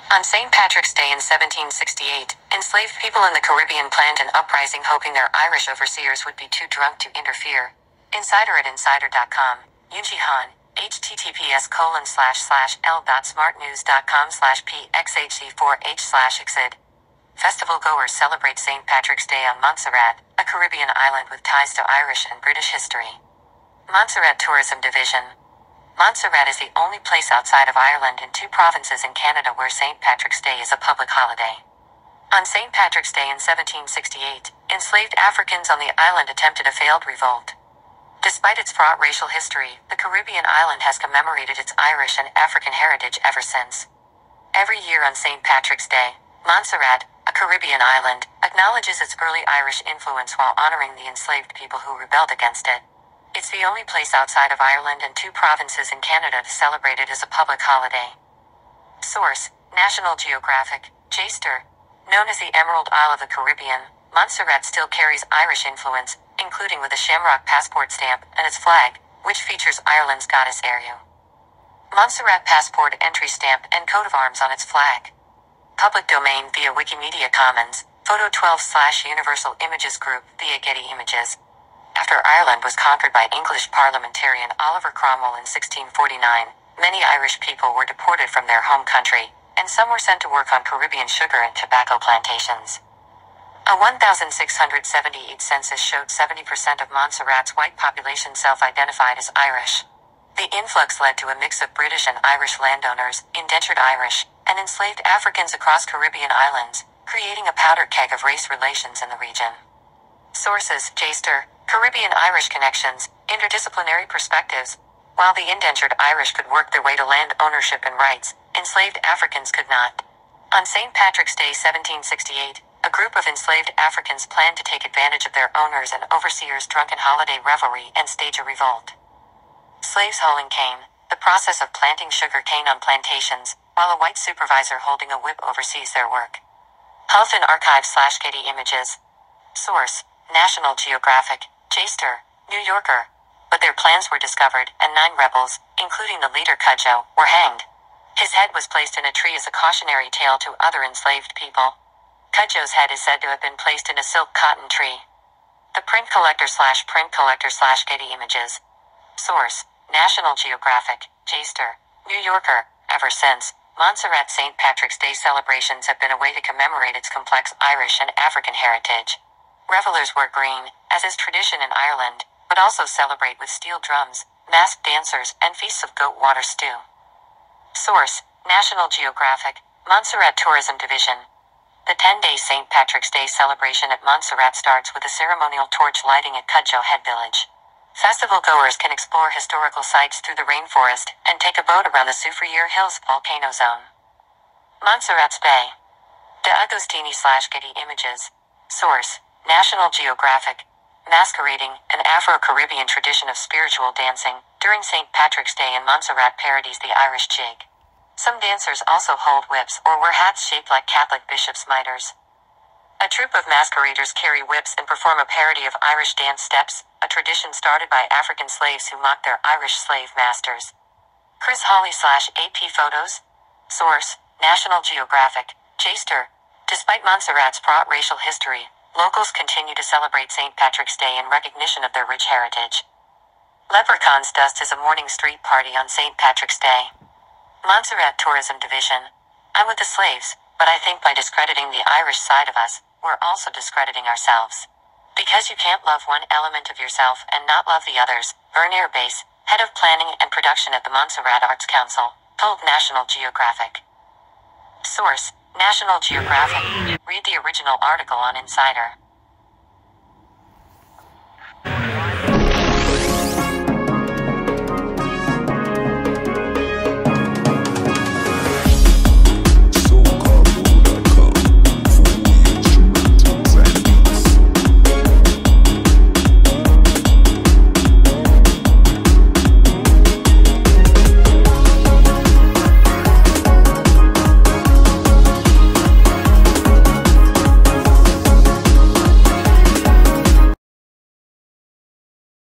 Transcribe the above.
On St. Patrick's Day in 1768, enslaved people in the Caribbean planned an uprising hoping their Irish overseers would be too drunk to interfere. Insider at insider.com. Yuji Han. https://l.smartnews.com/pxhc4h/exid. Festivalgoers celebrate St. Patrick's Day on Montserrat, a Caribbean island with ties to Irish and British history. Montserrat Tourism Division. Montserrat is the only place outside of Ireland and two provinces in Canada where St. Patrick's Day is a public holiday. On St. Patrick's Day in 1768, enslaved Africans on the island attempted a failed revolt. Despite its fraught racial history, the Caribbean island has commemorated its Irish and African heritage ever since. Every year on St. Patrick's Day, Montserrat, a Caribbean island, acknowledges its early Irish influence while honoring the enslaved people who rebelled against it. It's the only place outside of Ireland and two provinces in Canada to celebrate it as a public holiday. Source: National Geographic. Jester. Known as the Emerald Isle of the Caribbean, Montserrat still carries Irish influence, including with a shamrock passport stamp and its flag, which features Ireland's goddess Eru. Montserrat passport entry stamp and coat of arms on its flag. Public domain via Wikimedia Commons. Photo 12/Universal Images Group via Getty Images. After Ireland was conquered by English parliamentarian Oliver Cromwell in 1649, many Irish people were deported from their home country, and some were sent to work on Caribbean sugar and tobacco plantations. A 1678 census showed 70% of Montserrat's white population self-identified as Irish. The influx led to a mix of British and Irish landowners, indentured Irish, and enslaved Africans across Caribbean islands, creating a powder keg of race relations in the region. Sources: Jester. Caribbean Irish connections, interdisciplinary perspectives. While the indentured Irish could work their way to land ownership and rights, enslaved Africans could not. On St. Patrick's Day 1768, a group of enslaved Africans planned to take advantage of their owners' and overseers' drunken holiday revelry and stage a revolt. Slaves hulling cane, the process of planting sugar cane on plantations, while a white supervisor holding a whip oversees their work. Hullfin Archive/Getty Images. Source: National Geographic. Jester. New Yorker. But their plans were discovered, and 9 rebels, including the leader Cudjoe, were hanged. His head was placed in a tree as a cautionary tale to other enslaved people. Cudjoe's head is said to have been placed in a silk cotton tree. The Print Collector/Getty Images. Source: National Geographic. Jester. New Yorker. Ever since, Montserrat St. Patrick's Day celebrations have been a way to commemorate its complex Irish and African heritage. Revelers wear green, as is tradition in Ireland, but also celebrate with steel drums, masked dancers, and feasts of goat water stew. Source: National Geographic. Montserrat Tourism Division. The 10-day St. Patrick's Day celebration at Montserrat starts with a ceremonial torch lighting at Cudjoe Head Village. Festivalgoers can explore historical sites through the rainforest and take a boat around the Soufriere Hills volcano zone. Montserrat's Bay. De Agostini/Getty Images. Source: National Geographic. Masquerading, an Afro-Caribbean tradition of spiritual dancing, during St. Patrick's Day in Montserrat parodies the Irish jig. Some dancers also hold whips or wear hats shaped like Catholic bishops' mitres. A troupe of masqueraders carry whips and perform a parody of Irish dance steps, a tradition started by African slaves who mocked their Irish slave masters. Chris Hawley/AP Photos. Source: National Geographic. Jester. Despite Montserrat's fraught racial history, locals continue to celebrate St. Patrick's Day in recognition of their rich heritage. Leprechauns dust is a morning street party on St. Patrick's Day. Montserrat Tourism Division. I'm with the slaves, but I think by discrediting the Irish side of us, we're also discrediting ourselves. Because you can't love one element of yourself and not love the others, Vernier Base, head of planning and production at the Montserrat Arts Council, told National Geographic. Source: National Geographic. Read the original article on Insider.